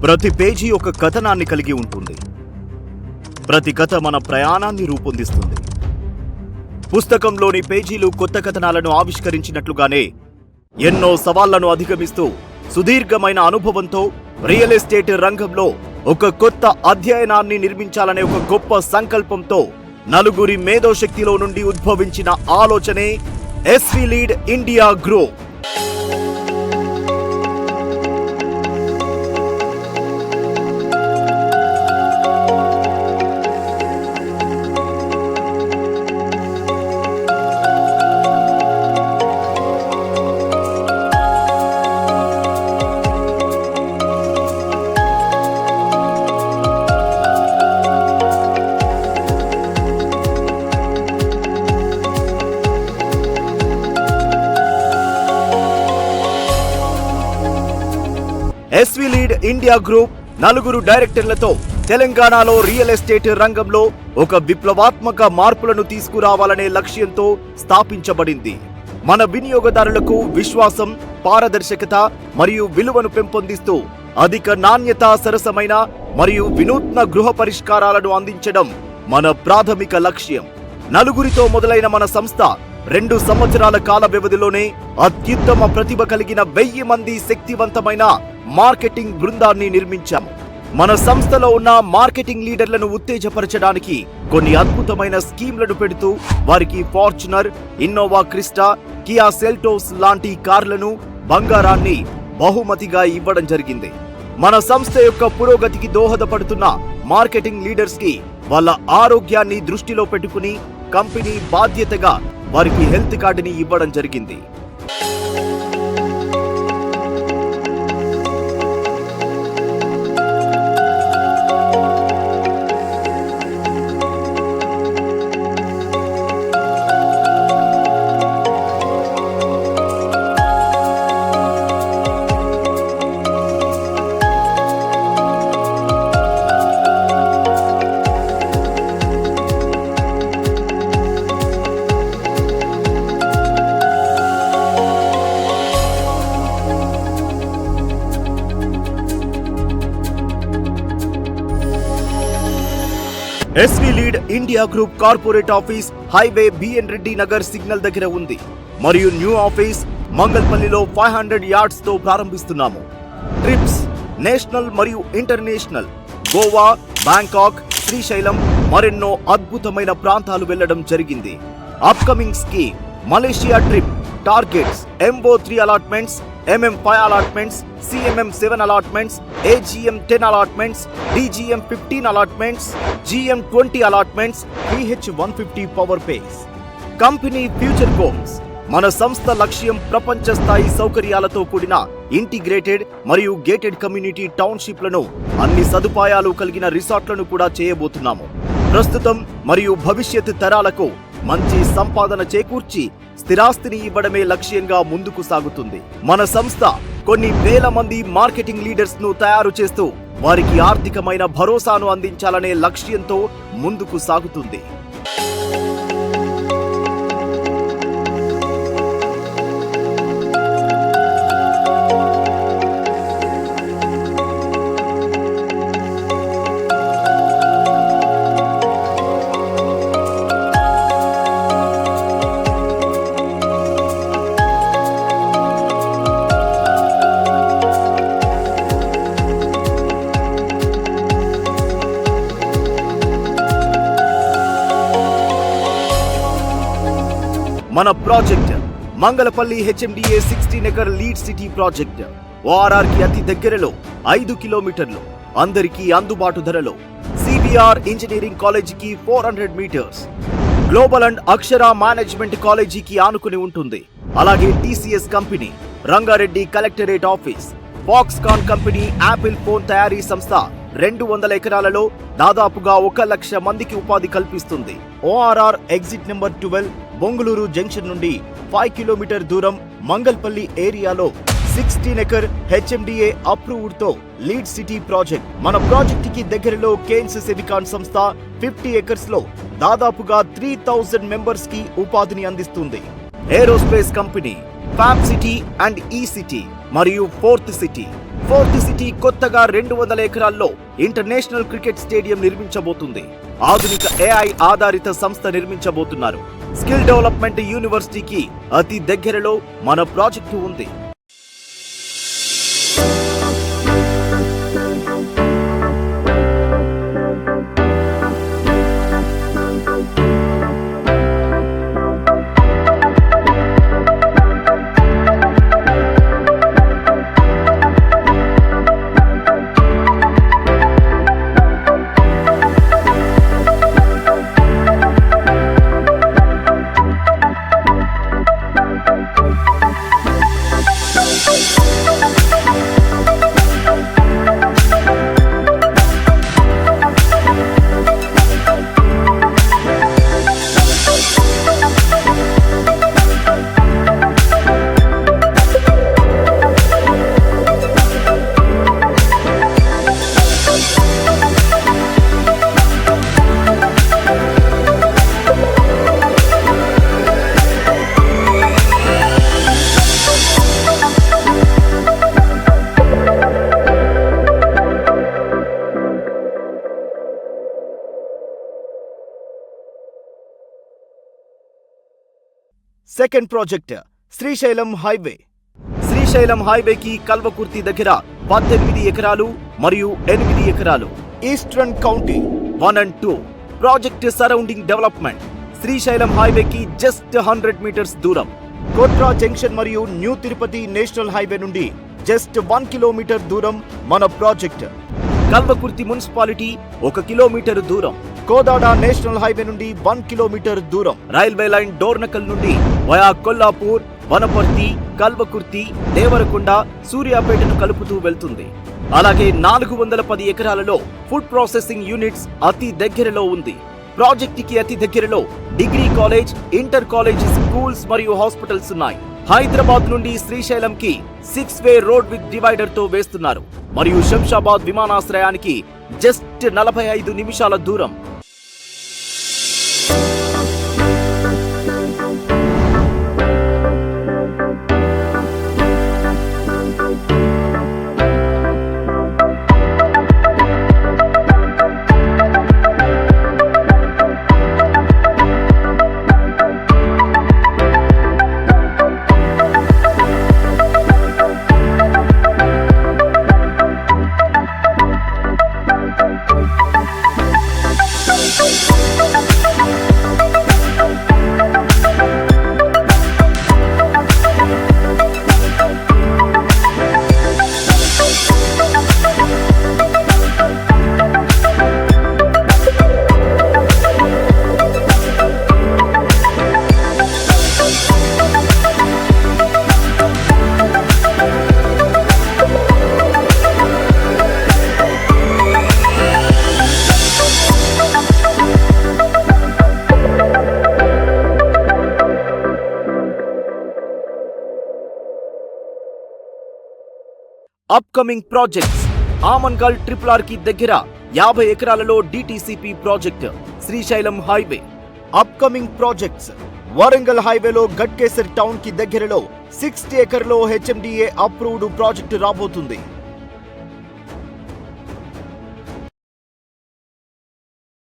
ప్రతి పేజీ ఒక కథనాన్ని కలిగి ఉంటుంది. ప్రతి కథ మన ప్రయాణాన్ని రూపొందిస్తుంది. పుస్తకంలోని పేజీలు కొత్త కథనాలను ఆవిష్కరించినట్లుగానే ఎన్నో సవాళ్లను అధిగమిస్తూ సుదీర్ఘమైన అనుభవంతో రియల్ ఎస్టేట్ రంగంలో ఒక కొత్త అధ్యయనాన్ని నిర్మించాలనే ఒక గొప్ప సంకల్పంతో నలుగురి మేధోశక్తిలో నుండి ఉద్భవించిన ఆలోచనే SV lead India group. SV lead India group నలుగురు డైరెక్టర్లతో తెలంగాణలో రియల్ ఎస్టేట్ రంగంలో ఒక విప్లవాత్మక మార్పులను తీసుకురావాలనే లక్ష్యంతో స్థాపించబడింది. మన వినియోగదారులకు విశ్వాసం, పారదర్శకత మరియు విలువను పెంపొందిస్తూ అధిక నాణ్యత, సరసమైన మరియు వినూత్న గృహ పరిష్కారాలను అందించడం మన ప్రాథమిక లక్ష్యం. నలుగురితో మొదలైన మన సంస్థ 2 సంవత్సరాల కాల వ్యవధిలోనే అత్యుత్తమ ప్రతిభ కలిగిన 1000 మంది శక్తివంతమైన మార్కెటింగ్ బృందాన్ని నిర్మించాము. మన సంస్థలో ఉన్న మార్కెటింగ్ లీడర్లను ఉత్తేజపరచడానికి కొన్ని అద్భుతమైన స్కీమ్లను పెడుతూ వారికి Fortuner, Innova Crysta, Kia Seltos లాంటి కార్లను, బంగారాన్ని బహుమతిగా ఇవ్వడం జరిగింది. మన సంస్థ యొక్క పురోగతికి దోహదపడుతున్న మార్కెటింగ్ లీడర్స్ కి వాళ్ళ ఆరోగ్యాన్ని దృష్టిలో పెట్టుకుని కంపెనీ బాధ్యతగా వారికి హెల్త్ కార్డుని ఇవ్వడం జరిగింది. SV lead India group corporate office highway BN Reddy Nagar signal దగ్గర ఉంది మరియు న్యూ ఆఫీస్ మంగల్పల్లిలో 500 యార్డ్స్ తో ప్రారంభిస్తున్నాము. ట్రిప్స్ నేషనల్ మరియు ఇంటర్నేషనల్, గోవా, బ్యాంకాక్, శ్రీశైలం మరెన్నో అద్భుతమైన ప్రాంతాలు వెళ్లడం జరిగింది. Upcoming scheme Malaysia trip, targets MO3 allotments, MM5 allotments, CMM7 allotments, AGM10 allotments, DGM15 allotments, GM20 allotments, PH150 power pace. Company future goals. మన సంస్థ లక్ష్యం ప్రపంచ స్థాయి సౌకర్యాలతో కూడిన ఇంటిగ్రేటెడ్ మరియు గేటెడ్ కమ్యూనిటీ టౌన్షిప్లను, అన్ని సదుపాయాలు కలిగిన రిసార్ట్లను కూడా చేయబోతున్నాము. ప్రస్తుతం మరియు భవిష్యత్ తరాలకు మంచి సంపాదన చేకూర్చి స్థిరాస్తిని ఇవ్వడమే లక్ష్యంగా ముందుకు సాగుతుంది. మన సంస్థ కొన్ని వేల మంది మార్కెటింగ్ లీడర్స్ ను తయారు చేస్తూ వారికి ఆర్థికమైన భరోసాను అందించాలనే లక్ష్యంతో ముందుకు సాగుతుంది. మన project Mangalpalli HMDA 16 acre lead city project. ORR కి అతి దగ్గరలో 5 కిలోమీటర్లు, అందరికీ అందుబాటు ధరలో. CBR ఇంజనీరింగ్ కాలేజీకి 400 metres, global and Akshara management కాలేజీకి ఆనుకుని ఉంటుంది. అలాగే TCS company, Rangareddy collectorate office, Foxconn company Apple phone తయారీ సంస్థ 200 ఎకరాలలో దాదాపుగా 1 లక్ష మందికి ఉపాధి కల్పిస్తుంది. ORR exit number 12 Bongulur junction నుండి 5 కిలోమీటర్ దూరం మంగల్పల్లి ఏరియాలో 16 ఎకర్ HMDA అప్రూవ్డ్ తో లీడ్ సిటీ ప్రాజెక్ట్. మన ప్రాజెక్ట్ కి దగ్గరలో కేన్స్ సెమికాన్ సంస్థ 50 ఎకర్స్ లో దాదాపుగా 3000 మెంబర్స్ కి ఉపాధిని అందిస్తుంది. Aerospace company, fab city and ఈ సిటీ మరియు ఫోర్త్ సిటీ ఫోర్త్ సిటీ కొత్తగా 200 ఎకరాల్లో ఇంటర్నేషనల్ క్రికెట్ స్టేడియం నిర్మించబోతుంది. ఆధునిక AI ఆధారిత సంస్థ నిర్మించబోతున్నారు. స్కిల్ డెవలప్మెంట్ యూనివర్సిటీకి అతి దగ్గరలో మన ప్రాజెక్టు ఉంది. Second project Srisailam highway. Srisailam హైవేకి కల్వకుర్తి దగ్గర 18 ఎకరాలు మరియు 8 ఎకరాలు. Eastern county 1 and 2. Project surrounding development. Srisailam హైవేకి జస్ట్ 100 మీటర్స్ దూరం. కోట్రా జంక్షన్ మరియు న్యూ తిరుపతి నేషనల్ హైవే నుండి జస్ట్ 1 కిలోమీటర్ దూరం మన ప్రాజెక్ట్. కల్వకుర్తి మున్సిపాలిటీ 1 కిలోమీటర్ దూరం. కోదాడ నేషనల్ హైవే నుండి 1 కిలోమీటర్ దూరం. రైల్వే లైన్ డోర్నకల్ నుండి వయా కొల్లాపూర్, వనపర్తి, కల్వకుర్తి, దేవరకొండ, సూర్యాపేటను కలుపుతూ వెళ్తుంది. అలాగే 410 ఎకరాలలో ఫుడ్ ప్రాసెసింగ్ యూనిట్స్ అతి దగ్గరలో ఉంది. ప్రాజెక్టుకి అతి దగ్గరలో degree college, inter college, schools మరియు హాస్పిటల్స్ ఉన్నాయి. హైదరాబాద్ నుండి శ్రీశైలంకి 6-వే రోడ్ విత్ డివైడర్ తో వేస్తున్నారు మరియు శంషాబాద్ విమానాశ్రయానికి జస్ట్ 45 నిమిషాల దూరం. Upcoming projects. ఆమన్గల్ RRR కి దగ్గర 50 ఎకరాలలో DTCP project Srisailam highway. Upcoming projects. Warangal హైవేలో గట్కేసర్ టౌన్ కి దగ్గరలో 60 ఎకర్లో HMDA అప్రూవ్డ్ ప్రాజెక్టు రాబోతుంది.